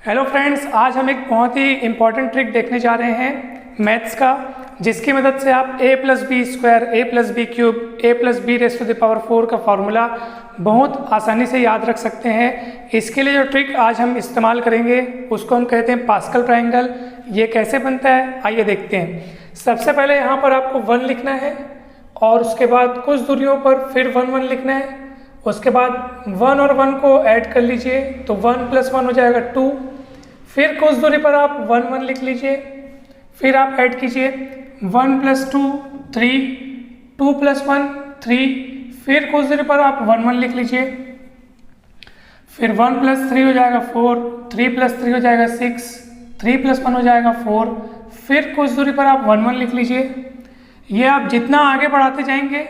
Hello friends, आज हम एक बहुत ही इम्पॉर्टेंट ट्रिक देखने जा रहे हैं मैथ्स का, जिसकी मदद से आप a plus b square a plus b cube a plus b raise to the power 4 का फॉर्मूला बहुत आसानी से याद रख सकते हैं। इसके लिए जो ट्रिक आज हम इस्तेमाल करेंगे उसको हम कहते हैं पास्कल ट्रायंगल। ये कैसे बनता है आइए देखते हैं। सबसे पहले यहाँ पर आपको 1 लिखना है और उसके बाद कुछ दूरियों पर फिर 1 1 लिखना है। उसके बाद 1 और 1 को ऐड कर लीजिए तो 1 प्लस 1 हो जाएगा 2। फिर कुछ दूरी पर आप 1 1 लिख लीजिए, फिर आप ऐड कीजिए 1 प्लस 2 3, 2 प्लस 1 3। फिर कुछ दूरी पर आप 1 1 लिख लीजिए, फिर 1 प्लस 3 हो जाएगा 4, 3 प्लस 3 हो जाएगा 6, 3 प्लस 1 हो जाएगा 4। फिर कुछ दूरी पर आप 1 1 लिख लीजिए। ये आप जितना आगे बढ़ाते जाएंगे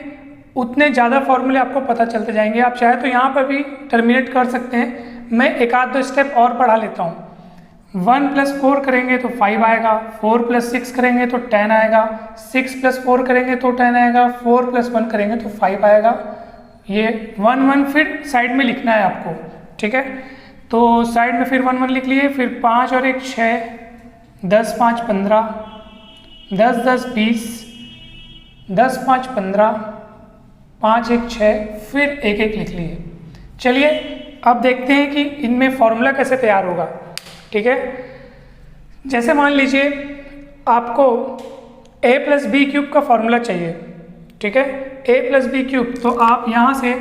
उतने ज़्यादा फॉर्मूले आपको पता चलते जाएंगे। आप चाहे तो यहाँ पर भी टर्मिनेट कर सकते हैं। मैं एक आध दो स्टेप और बढ़ा लेता हूँ। 1 प्लस 4 करेंगे तो 5 आएगा, 4 प्लस 6 करेंगे तो 10 आएगा, 6 प्लस 4 करेंगे तो 10 आएगा, 4 प्लस 1 करेंगे तो 5 आएगा। ये 1 1 फिर साइड में लिखना है आपको, ठीक है। तो साइड में फिर 1 1 लिख लिए, फिर 5 और 1 6, 10 5 15, 10 10 20, 10 5 15, 5 1 6, फिर 1 1 लिख लिए। चलिए अब देखते हैं कि इनमें फॉर्मूला कैसे तैयार होगा, ठीक है। जैसे मान लीजिए आपको a प्लस बी क्यूब का फॉर्मूला चाहिए, ठीक है, a प्लस बी क्यूब। तो आप यहाँ से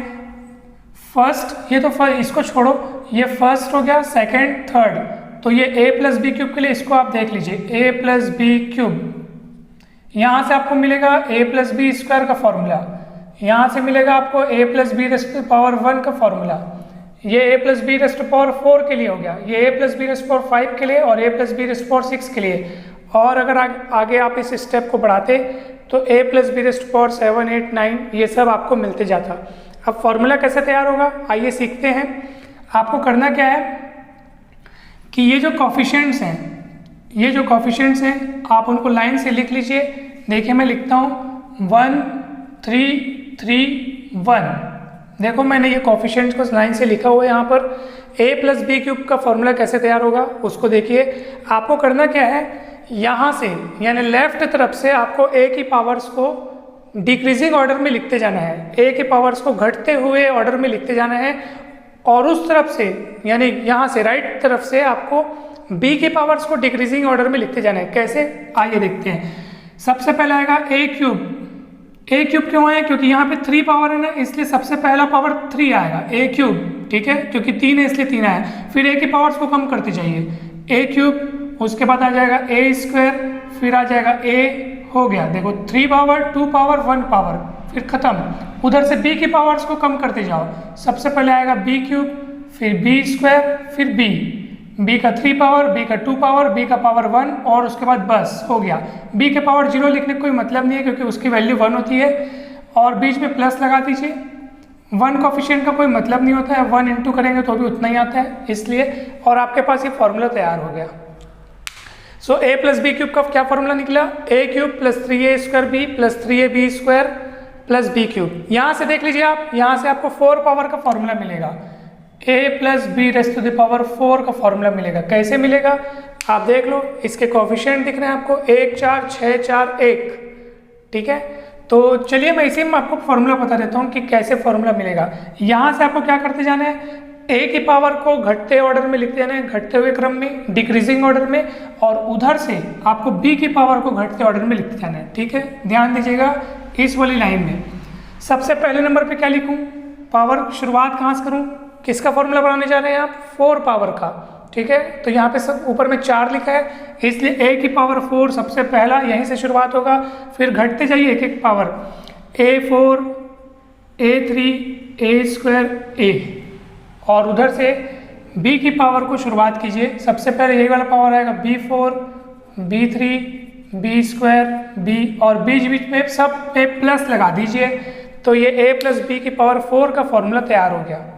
फर्स्ट, ये तो इसको छोड़ो, ये फर्स्ट हो गया, सेकंड, थर्ड। तो ये a प्लस बी क्यूब के लिए इसको आप देख लीजिए, a प्लस बी क्यूब। यहाँ से आपको मिलेगा a प्लस बी स्क्वायर का फॉर्मूला, यहाँ से मिलेगा आपको a plus b raise to the power 1 का फॉर्मूला। ये a plus b raise to power 4 के लिए हो गया, ये a plus b raise to power 5 के लिए और a plus b raise to power 6 के लिए। और अगर आगे आप इस स्टेप को बढ़ाते तो a plus b raise to power 7 8 9 ये सब आपको मिलते जाता। अब फॉर्मूला कैसे तैयार होगा आइए सीखते हैं। आपको करना क्या है कि ये जो कॉफिशिएंट्स हैं आप उनको लाइन से लिख लीजिए। देखिए मैं लिखता हूँ 1 3 3 1। देखो मैंने ये कॉफिशिएंट्स को लाइन से लिखा हुआ है। यहाँ पर a प्लस बी क्यूब का फॉर्मूला कैसे तैयार होगा उसको देखिए। आपको करना क्या है, यहाँ से यानी लेफ्ट तरफ से आपको a की पावर्स को डिक्रीजिंग ऑर्डर में लिखते जाना है, a की पावर्स को घटते हुए ऑर्डर में लिखते जाना है। और उस तरफ से यानी यहाँ से राइट तरफ से आपको b की पावर्स को डिक्रीजिंग ऑर्डर में लिखते जाना है। कैसे आइए देखते हैं। सबसे पहले आएगा a क्यूब। a क्यूब क्यों आया, क्योंकि यहाँ पे 3 पावर है ना, इसलिए सबसे पहला पावर 3 आएगा a क्यूब, ठीक है, क्योंकि 3 है इसलिए 3 आया। फिर a की पावर्स को कम करते जाइए, a क्यूब, उसके बाद आ जाएगा a स्क्वायर, फिर आ जाएगा a, हो गया। देखो 3 पावर 2 पावर 1 पावर, फिर खत्म। उधर से b की पावर्स को कम करते जाओ। सबसे पहले आएगा b क्यूब, फिर b स्क्वायर, फिर b का 3 पावर, b का 2 पावर, b का पावर 1 और उसके बाद बस हो गया। b के पावर 0 लिखने का कोई मतलब नहीं है क्योंकि उसकी वैल्यू 1 होती है। और बीच में प्लस लगा दीजिए। 1 कोफिशिएंट का कोई मतलब नहीं होता है, 1 इंटू करेंगे तो भी उतना ही आता है, इसलिए। और आपके पास ये फॉर्मूला तैयार हो गया। सो a प्लस बी क्यूब का क्या फॉर्मूला निकला, a cube plus 3a square b plus 3ab square plus b cube. यहाँ से देख लीजिए आप, यहाँ से आपको 4 पावर का फॉर्मूला मिलेगा, a plus b raise to the power 4 का फॉर्मूला मिलेगा। कैसे मिलेगा आप देख लो, इसके कोफिशिएंट दिख रहे हैं आपको 1 4 6 4 1, ठीक है। तो चलिए मैं इसी में आपको फॉर्मूला बता देता हूँ कि कैसे फॉर्मूला मिलेगा। यहाँ से आपको क्या करते जाना है, a की पावर को घटते ऑर्डर में लिखते जाना है, घटते हुए क्रम में, डिक्रीजिंग ऑर्डर में। और उधर से आपको b की पावर को घटते ऑर्डर में लिखते जाना है, ठीक है। ध्यान दीजिएगा इस वाली लाइन में सबसे पहले नंबर पे क्या लिखूँ, पावर शुरुआत कहाँ से करूँ, किसका फॉर्मूला बनाने जा रहे हैं आप, 4 पावर का, ठीक है। तो यहाँ पे सब ऊपर में 4 लिखा है, इसलिए a की पावर 4 सबसे पहला यहीं से शुरुआत होगा। फिर घटते जाइए एक एक power, a4 a3 a square a। और उधर से b की पावर को शुरुआत कीजिए। सबसे पहले यही वाला पावर आएगा b4 b3 b square b, और बीच बीच में सब पे प्लस लगा दीजिए। तो ये a प्लस बी की पावर 4 का फॉर्मूला तैयार हो गया।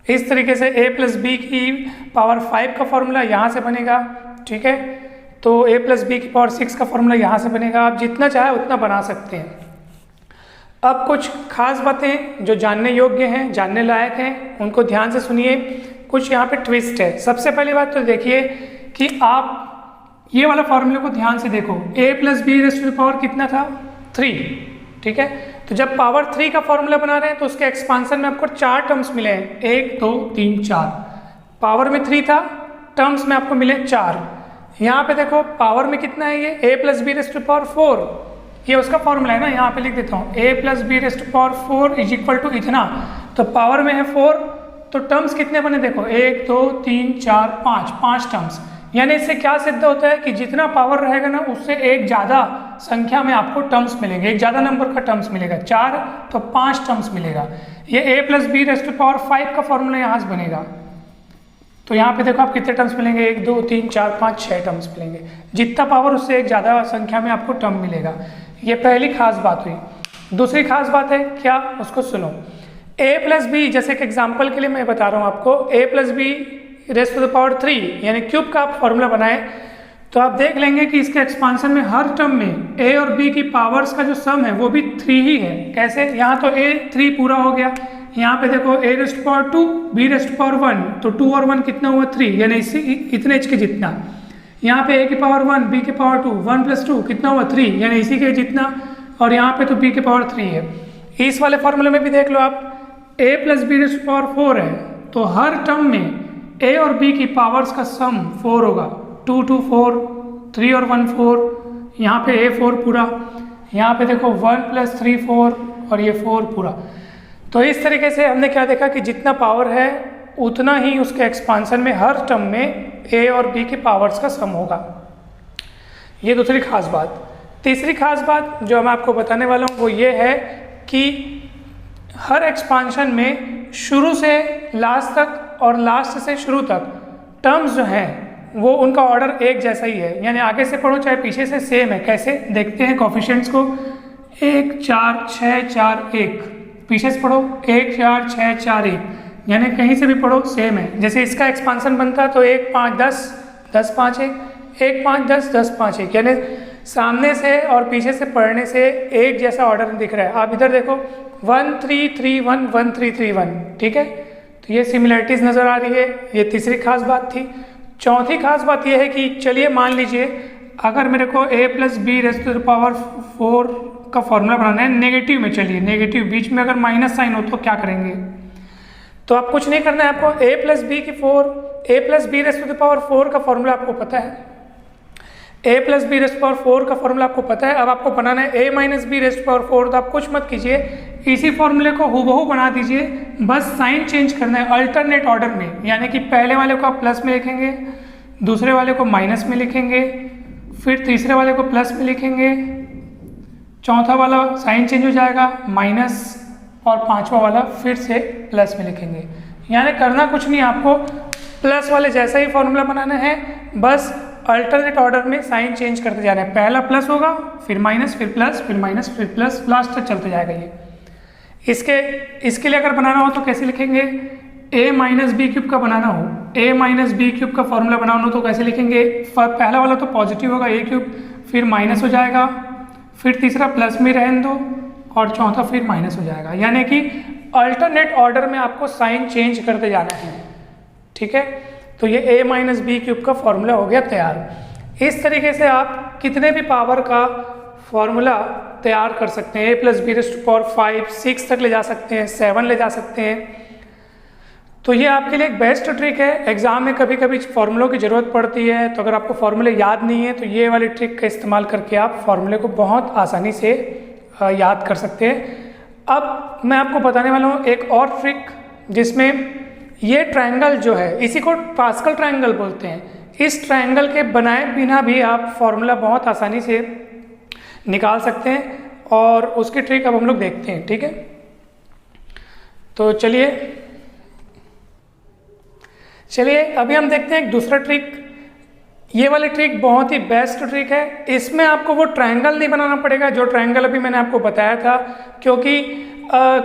इस तरीके से a प्लस बी की पावर 5 का फॉर्मूला यहाँ से बनेगा, ठीक है। तो a प्लस बी की पावर 6 का फॉर्मूला यहाँ से बनेगा। आप जितना चाहे उतना बना सकते हैं। अब कुछ खास बातें जो जानने योग्य हैं, जानने लायक हैं, उनको ध्यान से सुनिए। कुछ यहाँ पे ट्विस्ट है। सबसे पहली बात तो देखिए कि आप ये वाला फॉर्मूले को ध्यान से देखो, a plus b raise to the power कितना था 3, ठीक है। तो जब पावर 3 का फॉर्मूला बना रहे हैं तो उसके एक्सपांसन में आपको 4 टर्म्स मिले हैं, 1 2 3 4। पावर में 3 था, टर्म्स में आपको मिले 4। यहाँ पे देखो पावर में कितना है, ये a plus b raise to the power 4, ये उसका फॉर्मूला है ना। यहाँ पे लिख देता हूँ a plus b raise to the power 4 is equal to इतना। तो पावर में है 4, तो टर्म्स कितने बने देखो 1 2 3 4 5 टर्म्स। यानी इससे क्या सिद्ध होता है कि जितना पावर रहेगा ना उससे एक ज़्यादा संख्या में आपको टर्म्स मिलेंगे, एक ज़्यादा नंबर का टर्म्स मिलेगा। 4 तो 5 टर्म्स मिलेगा। ये a plus b raise to the power 5 का फॉर्मूला यहाँ से बनेगा। तो यहाँ पे देखो आप कितने टर्म्स मिलेंगे, 1 2 3 4 5 6 टर्म्स मिलेंगे। जितना पावर उससे एक ज़्यादा संख्या में आपको टर्म मिलेगा। ये पहली खास बात हुई। दूसरी खास बात है क्या, उसको सुनो। a प्लस बी, जैसे एक एग्जाम्पल के लिए मैं बता रहा हूँ आपको, a plus b raise to the power 3 यानी क्यूब का आप फॉर्मूला बनाए तो आप देख लेंगे कि इसके एक्सपांसन में हर टर्म में a और b की पावर्स का जो सम है वो भी 3 ही है। कैसे, यहाँ तो a 3 पूरा हो गया, यहाँ पे देखो a raise to the power 2 b raise to the power 1, तो 2 और 1 कितना हुआ 3, यानी इसी इतने h के जितना। यहाँ पे a की पावर 1 b की पावर 2, 1 प्लस 2 कितना हुआ 3, यानी इसी के जितना। और यहाँ पे तो b की पावर 3 है। इस वाले फॉर्मूले में भी देख लो आप, a plus b raise to the power 4 है, तो हर टर्म में a और b की पावर्स का सम 4 होगा। 2 2 4, 3 और 1 4, यहाँ पे a 4 पूरा, यहाँ पे देखो 1 प्लस 3 4 और ये 4 पूरा। तो इस तरीके से हमने क्या देखा कि जितना पावर है उतना ही उसके एक्सपांसन में हर टर्म में a और b की पावर्स का सम होगा। ये दूसरी खास बात। तीसरी खास बात जो मैं आपको बताने वाला हूँ वो ये है कि हर एक्सपांशन में शुरू से लास्ट तक और लास्ट से शुरू तक टर्म्स जो हैं वो उनका ऑर्डर एक जैसा ही है, यानी आगे से पढ़ो चाहे पीछे से सेम है। कैसे देखते हैं कोफिशिएंट्स को, 1 4 6 4 1, पीछे से पढ़ो 1 4 6 4 1, यानी कहीं से भी पढ़ो सेम है। जैसे इसका एक्सपांसन बनता है तो 1 5 10 10 5 1, 1 5 10 10 5 1, यानी सामने से और पीछे से पढ़ने से एक जैसा ऑर्डर दिख रहा है। आप इधर देखो 1 3 3 1 1 3 3 1, ठीक है। तो ये सिमिलरिटीज नज़र आ रही है, ये तीसरी खास बात थी। चौथी खास बात ये है कि चलिए मान लीजिए अगर मेरे को a plus b raise to the power 4 का फॉर्मूला बनाना है नेगेटिव में। चलिए नेगेटिव, बीच में अगर माइनस साइन हो तो क्या करेंगे, तो आप कुछ नहीं करना है, आपको a plus b raise to the power 4 का फॉर्मूला आपको पता है। a plus b raise to the power 4 का फॉर्मूला आपको पता है। अब आपको बनाना है a minus b raise to the power 4, तो आप कुछ मत कीजिए, इसी फॉर्मूले को हूबहू बना दीजिए, बस साइन चेंज करना है अल्टरनेट ऑर्डर में। यानी कि पहले वाले को आप प्लस में लिखेंगे, दूसरे वाले को माइनस में लिखेंगे, फिर तीसरे वाले को प्लस में लिखेंगे, चौथा वाला साइन चेंज हो जाएगा माइनस, और पांचवा वाला फिर से प्लस में लिखेंगे। यानी करना कुछ नहीं, आपको प्लस वाले जैसा ही फॉर्मूला बनाना है, बस अल्टरनेट ऑर्डर में साइन चेंज करते जाना है। पहला प्लस होगा, फिर माइनस, फिर प्लस, फिर माइनस, फिर प्लस, लास्ट तक चलते जाएगा ये। इसके लिए अगर बनाना हो तो कैसे लिखेंगे, a माइनस बी क्यूब का बनाना हो, a माइनस बी क्यूब का फॉर्मूला बनाना हो तो कैसे लिखेंगे, पहला वाला तो पॉजिटिव होगा a क्यूब, फिर माइनस हो जाएगा, फिर तीसरा प्लस में रहने दो, और चौथा फिर माइनस हो जाएगा। यानी कि अल्टरनेट ऑर्डर में आपको साइन चेंज करते जाना है, ठीक है। तो ये a माइनस बी क्यूब का फॉर्मूला हो गया तैयार। इस तरीके से आप कितने भी पावर का फॉर्मूला तैयार कर सकते हैं। a plus b raise to the power 5 6 तक ले जा सकते हैं, 7 ले जा सकते हैं। तो ये आपके लिए एक बेस्ट ट्रिक है। एग्जाम में कभी कभी फॉर्मूलों की ज़रूरत पड़ती है, तो अगर आपको फॉर्मूले याद नहीं है तो ये वाली ट्रिक का इस्तेमाल करके आप फॉर्मूले को बहुत आसानी से याद कर सकते हैं। अब मैं आपको बताने वाला हूँ एक और ट्रिक, जिसमें ये ट्रायंगल जो है इसी को पास्कल ट्रायंगल बोलते हैं। इस ट्रायंगल के बनाए बिना भी आप फॉर्मूला बहुत आसानी से निकाल सकते हैं, और उसकी ट्रिक अब हम लोग देखते हैं, ठीक है। तो चलिए अभी हम देखते हैं एक दूसरा ट्रिक। ये वाली ट्रिक बहुत ही बेस्ट ट्रिक है। इसमें आपको वो ट्रायंगल नहीं बनाना पड़ेगा जो ट्रायंगल अभी मैंने आपको बताया था, क्योंकि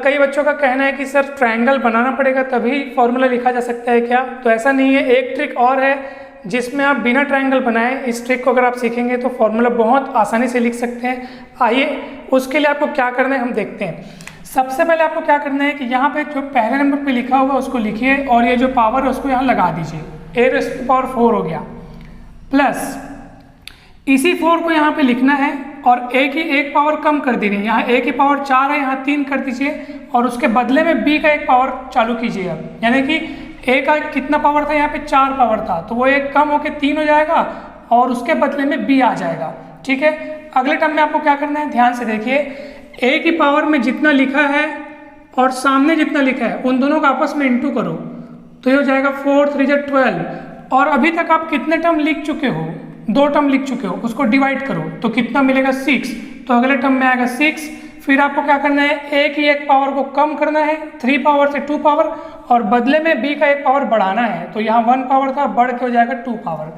कई बच्चों का कहना है कि सर ट्रायंगल बनाना पड़ेगा तभी फॉर्मूला लिखा जा सकता है क्या, तो ऐसा नहीं है। एक ट्रिक और है जिसमें आप बिना ट्रायंगल बनाए इस ट्रिक को अगर आप सीखेंगे तो फॉर्मूला बहुत आसानी से लिख सकते हैं। आइए उसके लिए आपको क्या करना है हम देखते हैं। सबसे पहले आपको क्या करना है कि यहाँ पे जो पहले नंबर पे लिखा हुआ है उसको लिखिए और ये जो पावर है उसको यहाँ लगा दीजिए, a⁴ हो गया, प्लस इसी 4 को यहाँ पे लिखना है और a की एक पावर कम कर देनी है। यहाँ a की पावर 4 है, यहाँ 3 कर दीजिए और उसके बदले में b का एक पावर चालू कीजिए अब, यानी कि a का कितना पावर था, यहाँ पे 4 पावर था, तो वो एक कम होकर 3 हो जाएगा और उसके बदले में b आ जाएगा। ठीक है, अगले टर्म में आपको क्या करना है, ध्यान से देखिए, a की पावर में जितना लिखा है और सामने जितना लिखा है उन दोनों का आपस में इंटू करो, तो ये हो जाएगा 4 3 12। और अभी तक आप कितने टर्म लिख चुके हो, 2 टर्म लिख चुके हो, उसको डिवाइड करो तो कितना मिलेगा 6, तो अगले टर्म में आएगा 6। फिर आपको क्या करना है, a की एक पावर को कम करना है 3 पावर से 2 पावर और बदले में b का एक पावर बढ़ाना है, तो यहाँ 1 पावर था, बढ़ के हो जाएगा 2 पावर।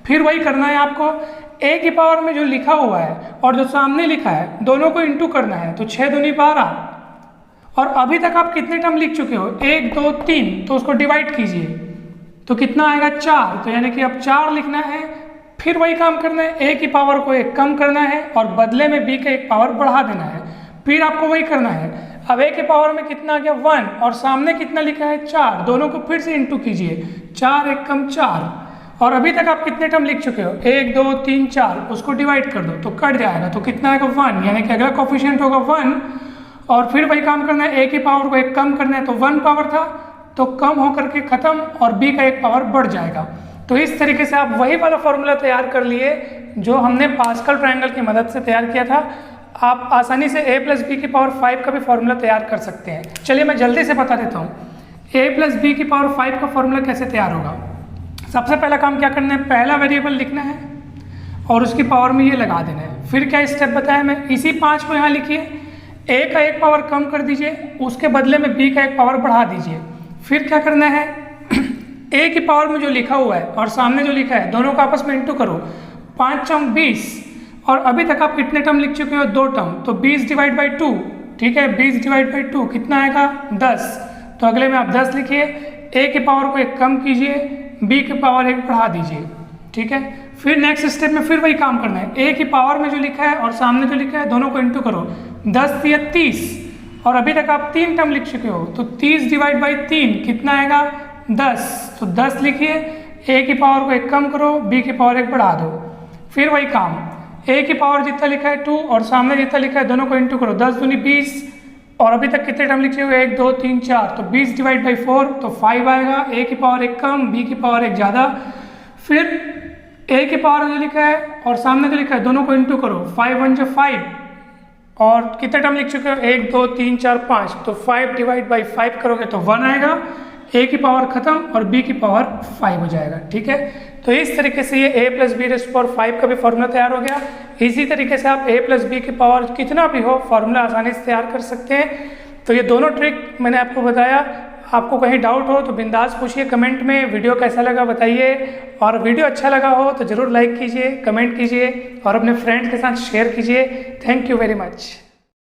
फिर वही करना है आपको, a की पावर में जो लिखा हुआ है और जो सामने लिखा है दोनों को इंटू करना है, तो 6 दूनी 12। और अभी तक आप कितने टर्म लिख चुके हो, 1 2 3, तो उसको डिवाइड कीजिए तो कितना आएगा 4, तो यानी कि अब 4 लिखना है। फिर वही काम करना है, a की पावर को एक कम करना है और बदले में b का एक पावर बढ़ा देना है। फिर आपको वही करना है, अब a के पावर में कितना आ गया 1 और सामने कितना लिखा है 4, दोनों को फिर से इंटू कीजिए, 4 1 कम 4। और अभी तक आप कितने टर्म लिख चुके हो, 1 2 3 4, उसको डिवाइड कर दो तो कट जाएगा, तो कितना आएगा 1, यानी कि अगला कोफिशिएंट होगा 1। और फिर वही काम करना है, a की पावर को एक कम करना है, तो 1 पावर था तो कम होकर के खत्म और b का एक पावर बढ़ जाएगा। तो इस तरीके से आप वही वाला फॉर्मूला तैयार कर लिए जो हमने पास्कल ट्रायंगल की मदद से तैयार किया था। आप आसानी से a + b की पावर 5 का भी फॉर्मूला तैयार कर सकते हैं। चलिए मैं जल्दी से बता देता हूँ a + b की पावर 5 का फॉर्मूला कैसे तैयार होगा। सबसे पहला काम क्या करना है, पहला वेरिएबल लिखना है और उसकी पावर में ये लगा देना है। फिर क्या स्टेप बताया मैं, इसी 5 को यहाँ लिखिए, a का एक पावर कम कर दीजिए, उसके बदले में b का एक पावर बढ़ा दीजिए। फिर क्या करना है, a की पावर में जो लिखा हुआ है और सामने जो लिखा है दोनों को आपस में इंटू करो, 5 चौक 20। और अभी तक आप कितने टर्म लिख चुके हो, 2 टर्म, तो 20 डिवाइड बाई 2, ठीक है, 20 डिवाइड बाई 2 कितना आएगा 10, तो अगले में आप 10 लिखिए, a की पावर को एक कम कीजिए, b की पावर एक बढ़ा दीजिए। ठीक है, फिर नेक्स्ट स्टेप में फिर वही काम करना है, a की पावर में जो लिखा है और सामने जो लिखा है दोनों को इंटू करो, 10 या 30। और अभी तक आप 3 टर्म लिख चुके हो, तो 30 डिवाइड बाई 3 कितना आएगा 10, तो 10 लिखिए, a की पावर को एक कम करो, b की पावर एक बढ़ा दो। फिर वही काम, a की पावर जितना लिखा है 2 और सामने जितना लिखा है दोनों को इंटू करो, 10 दूनी 20। और अभी तक कितने टर्म लिखे हुए, 1 2 3 4, तो 20 डिवाइड बाई 4 तो 5 आएगा, a की पावर एक कम, b की पावर एक ज़्यादा। फिर a की पावर जो लिखा है और सामने जो लिखा है दोनों को इंटू करो, 5 1 जो 5। और कितने टर्म लिख चुके हो, 1 2 3 4 5, तो 5 डिवाइड बाई 5 करोगे तो 1 आएगा, a की पावर खत्म और b की पावर 5 हो जाएगा। ठीक है, तो इस तरीके से ये a + b⁵ का भी फॉर्मूला तैयार हो गया। इसी तरीके से आप a + b की पावर कितना भी हो फॉर्मूला आसानी से तैयार कर सकते हैं। तो ये दोनों ट्रिक मैंने आपको बताया। आपको कहीं डाउट हो तो बिंदास पूछिए कमेंट में। वीडियो कैसा लगा बताइए, और वीडियो अच्छा लगा हो तो ज़रूर लाइक कीजिए, कमेंट कीजिए और अपने फ्रेंड्स के साथ शेयर कीजिए। Thank you very much.